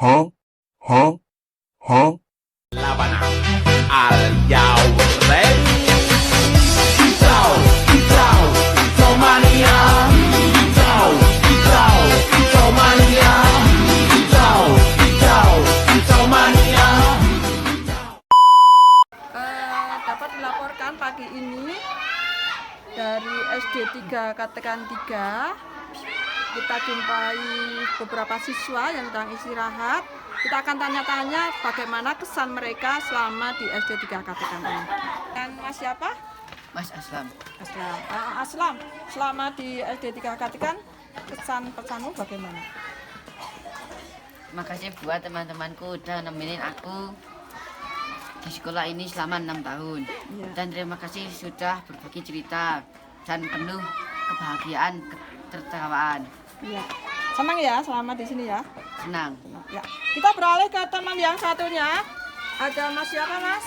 Huh? Huh? Huh? Laban al yau ready Hijau, hijau, hijau mania Hijau, hijau, hijau mania Hijau, hijau, hijau mania Dapat dilaporkan pagi ini dari SD 3 Katekan 3. Kita jumpai beberapa siswa yang sedang istirahat. Kita akan tanya-tanya bagaimana kesan mereka selama di SD 3 Katekan ini. Dan Mas siapa? Mas Aslam. Aslam. Aslam, selama di SD 3 Katekan, kesan-pesanmu bagaimana? Makasih buat teman-temanku udah nemenin aku di sekolah ini selama 6 tahun. Iya. Dan terima kasih sudah berbagi cerita dan penuh kebahagiaan, ketertawaan. Iya. Senang ya selama di sini ya? Senang. Ya. Kita beralih ke teman yang satunya. Ada Mas siapa, Mas?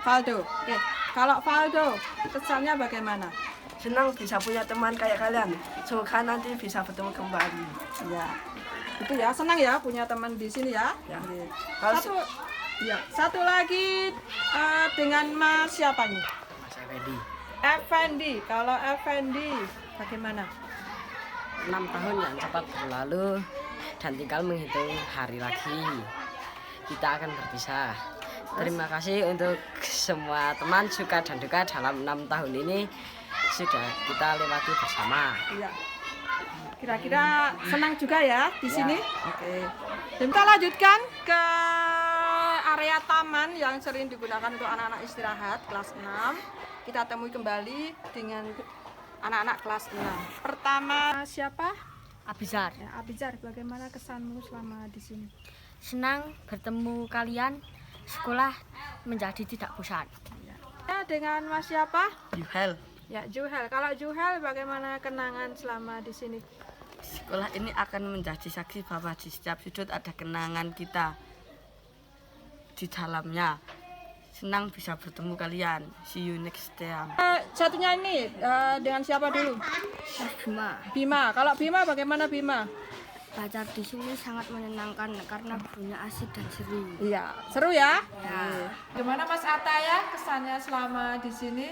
Valdo. Oke. Kalau Valdo, kesannya bagaimana? Senang bisa punya teman kayak kalian. Semoga nanti bisa bertemu kembali. Ya. Itu ya, senang ya punya teman di sini ya. Ya. Oke. Kalau Satu lagi dengan Mas siapa nih? Mas Effendi. Effendi. Kalau Effendi bagaimana? 6 tahun yang cepat berlalu dan tinggal menghitung hari lagi kita akan berpisah. Terima kasih untuk semua teman suka dan duka dalam 6 tahun ini sudah kita lewati bersama. Iya. Kira-kira senang juga ya di sini? Oke. Dan kita lanjutkan ke area taman yang sering digunakan untuk anak-anak istirahat kelas 6. Kita temui kembali dengan anak-anak kelas 6. Pertama siapa? Abizar. Ya, Abizar, bagaimana kesanmu selama di sini? Senang bertemu kalian. Sekolah menjadi tidak bosan. Ya, dengan Mas siapa? Yuhel, Ya, Juhel. Kalau Juhel bagaimana kenangan selama di sini? sekolah ini akan menjadi saksi bahwa di setiap sudut ada kenangan kita di dalamnya. Senang bisa bertemu kalian. See you next time. Satunya ini dengan siapa dulu? Bima. Bima. Kalau Bima bagaimana Bima? Belajar di sini sangat menyenangkan karena gurunya asik dan seru. Iya, seru ya? Gimana Mas Ataya kesannya selama di sini?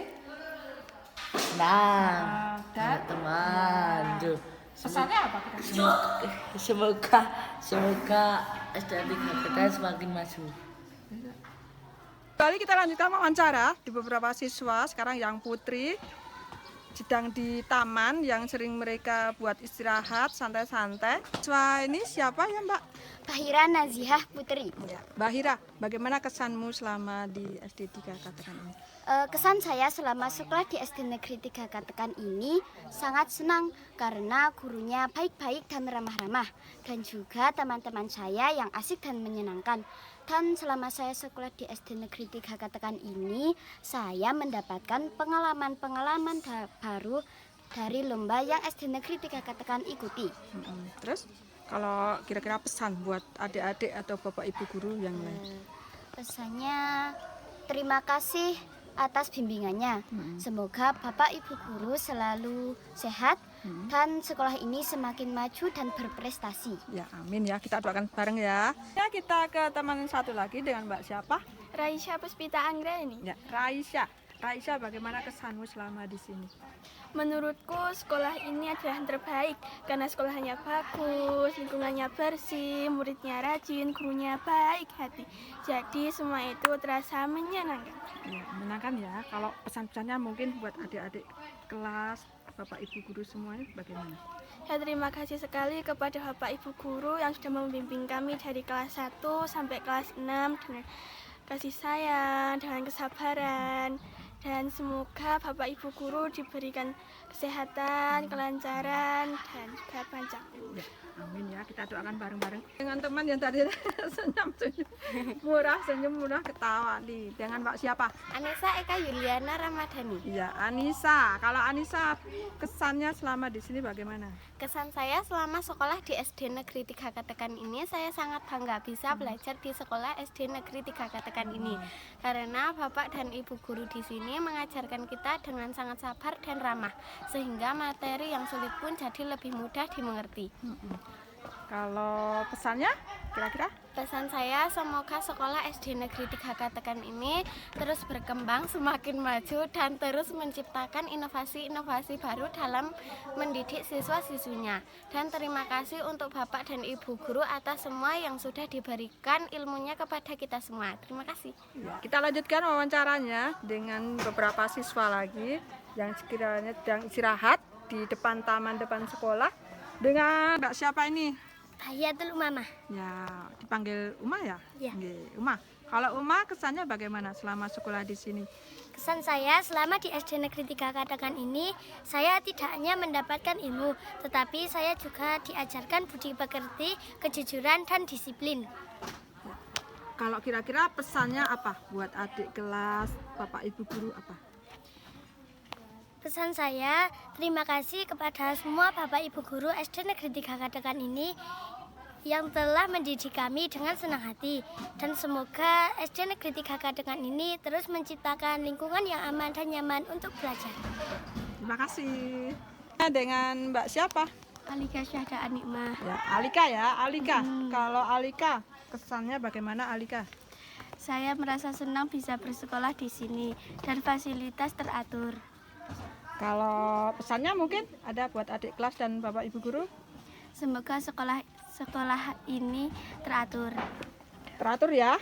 Senang, Dan teman. pesannya apa kira-kira? Semoga SD 3 kita semakin maju. Kali kita lanjutkan wawancara di beberapa siswa sekarang yang putri sedang di taman yang sering mereka buat istirahat santai-santai. Siswa ini siapa ya Mbak? Bahira Nazihah Putri. Bahira, bagaimana kesanmu selama di SD 3 Katekan ini? Kesan saya selama sekolah di SD Negeri 3 Katekan ini sangat senang karena gurunya baik-baik dan ramah-ramah dan juga teman-teman saya yang asik dan menyenangkan. Dan selama saya sekolah di SD Negeri 3 Katekan ini, saya mendapatkan pengalaman-pengalaman baru dari lomba yang SD Negeri 3 Katekan ikuti. Terus kalau kira-kira pesan buat adik-adik atau bapak ibu guru yang lain? Pesannya terima kasih atas bimbingannya. Semoga Bapak Ibu guru selalu sehat dan sekolah ini semakin maju dan berprestasi. Ya, amin ya. Kita doakan bareng ya. Ya, kita ke teman satu lagi dengan Mbak siapa? Raisya Puspita Anggreni. Ya, Raisya. Raisya, bagaimana kesanmu selama di sini? Menurutku sekolah ini adalah yang terbaik karena sekolahnya bagus, lingkungannya bersih, muridnya rajin, gurunya baik hati. Jadi semua itu terasa menyenangkan. Ya, menyenangkan ya. Kalau pesan-pesannya mungkin buat adik-adik kelas, bapak ibu guru semuanya bagaimana? Ya, terima kasih sekali kepada Bapak Ibu guru yang sudah membimbing kami dari kelas 1 sampai kelas 6 dengan kasih sayang, dengan kesabaran. Dan semoga Bapak Ibu guru diberikan kesehatan, kelancaran, dan juga panjang umur. Ya, amin ya. Kita doakan bareng-bareng dengan teman yang tadi senyum-senyum murah ketawa nih. Dengan Mbak siapa? Anissa Eka Yuliana Ramadhani. Iya, Anissa. Kalau Anissa kesannya selama di sini bagaimana? Kesan saya selama sekolah di SD Negeri 3 Katekan ini, saya sangat bangga bisa belajar di sekolah SD Negeri 3 Katekan ini. Karena Bapak dan Ibu guru di sini mengajarkan kita dengan sangat sabar dan ramah, sehingga materi yang sulit pun jadi lebih mudah dimengerti. Kalau pesannya kira-kira? Pesan saya semoga sekolah SD Negeri 3 Katekan ini terus berkembang, semakin maju dan terus menciptakan inovasi-inovasi baru dalam mendidik siswa-siswinya. Dan terima kasih untuk Bapak dan Ibu guru atas semua yang sudah diberikan ilmunya kepada kita semua. Terima kasih. Ya, kita lanjutkan wawancaranya dengan beberapa siswa lagi yang sekiranya sedang istirahat di depan taman depan sekolah. Dengan Mbak siapa ini? Hayatul Umamah. Ya, dipanggil Uma ya? Iya. Nggih, Uma. Kalau Uma kesannya bagaimana selama sekolah di sini? Kesan saya selama di SD Negeri 3 Katekan ini, saya tidak hanya mendapatkan ilmu, tetapi saya juga diajarkan budi pekerti, kejujuran, dan disiplin. Kalau kira-kira pesannya apa buat adik kelas, Bapak Ibu guru apa? Pesan saya, terima kasih kepada semua Bapak Ibu guru SD Negeri 3 Katekan ini yang telah mendidik kami dengan senang hati. Dan semoga SD Negeri 3 Katekan ini terus menciptakan lingkungan yang aman dan nyaman untuk belajar. Terima kasih. Dengan Mbak siapa? Alika Syahda Anikmah. Ya, Alika ya, Alika. Kalau Alika, kesannya bagaimana Alika? Saya merasa senang bisa bersekolah di sini dan fasilitas teratur. Kalau pesannya mungkin ada buat adik kelas dan Bapak Ibu guru? Semoga sekolah ini teratur. Teratur ya.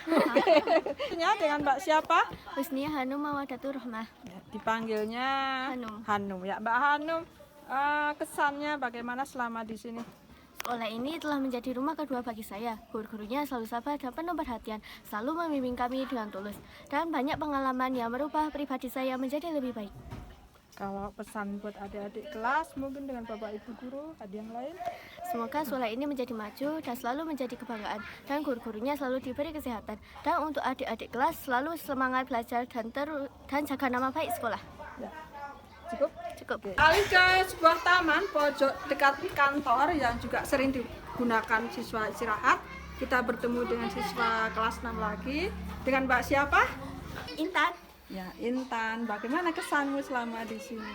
Ya, dengan Mbak siapa? Husnia Hanum Mawadatur Rahmah. Ya, dipanggilnya Hanum. Hanum ya, Mbak Hanum. Kesannya bagaimana selama di sini? Sekolah ini telah menjadi rumah kedua bagi saya. Guru-gurunya selalu sabar dan penuh perhatian, selalu membimbing kami dengan tulus. Dan banyak pengalaman yang merubah pribadi saya menjadi lebih baik. Kalau pesan buat adik-adik kelas, mungkin dengan Bapak Ibu guru, ada yang lain? Semoga sekolah ini menjadi maju dan selalu menjadi kebanggaan. Dan guru-gurunya selalu diberi kesehatan. Dan untuk adik-adik kelas selalu semangat belajar dan jaga nama baik sekolah. Ya. Cukup? Cukup. Alika sebuah taman pojok dekat kantor yang juga sering digunakan siswa istirahat. Kita bertemu dengan siswa kelas 6 lagi. Dengan Mbak siapa? Intan. Ya, Intan. Bagaimana kesanmu selama di sini?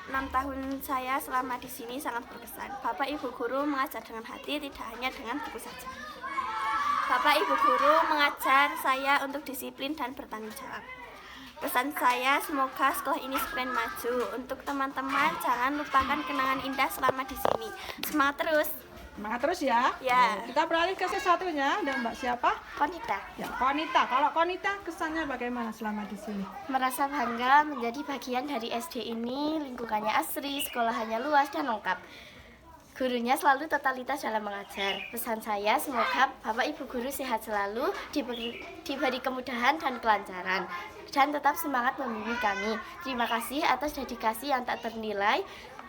6 tahun saya selama di sini sangat berkesan. Bapak Ibu guru mengajar dengan hati, tidak hanya dengan buku saja. Bapak Ibu guru mengajar saya untuk disiplin dan bertanggung jawab. Pesan saya, semoga sekolah ini semakin maju. Untuk teman-teman, jangan lupakan kenangan indah selama di sini. Semangat terus. Semangat terus ya. Ya. Kita beralih ke satunya. Dan Mbak siapa? Konita. Ya, Konita. Kalau Konita kesannya bagaimana selama di sini? Merasa bangga menjadi bagian dari SD ini. Lingkungannya asri, sekolahannya luas dan lengkap. Gurunya selalu totalitas dalam mengajar. Pesan saya, semoga Bapak Ibu guru sehat selalu, diberi kemudahan dan kelancaran, dan tetap semangat membimbing kami. Terima kasih atas dedikasi yang tak ternilai.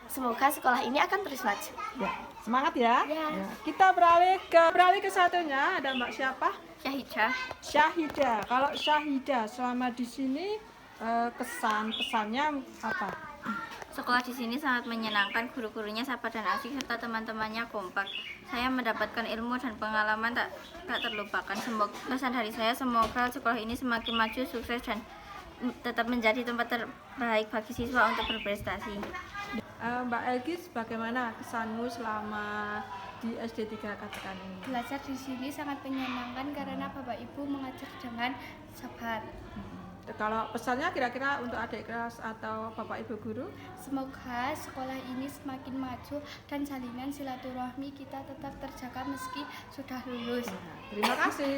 Semoga sekolah ini akan terus maju. Ya, semangat ya. Ya. Ya. Kita beralih ke satunya. Ada Mbak siapa? Syahida. Syahida. Kalau Syahida selama di sini pesannya apa? Sekolah di sini sangat menyenangkan, guru-gurunya sabar dan asik serta teman-temannya kompak. Saya mendapatkan ilmu dan pengalaman tak terlupakan. Semoga pesan dari saya, semoga sekolah ini semakin maju, sukses dan tetap menjadi tempat terbaik bagi siswa untuk berprestasi. Mbak Elgis, bagaimana kesanmu selama di SD 3 Katekan ini? Belajar di sini sangat menyenangkan karena Bapak Ibu mengajar dengan sabar. Kalau pesannya kira-kira untuk adik kelas atau Bapak Ibu guru? Semoga sekolah ini semakin maju dan jalinan silaturahmi kita tetap terjaga meski sudah lulus. Terima kasih.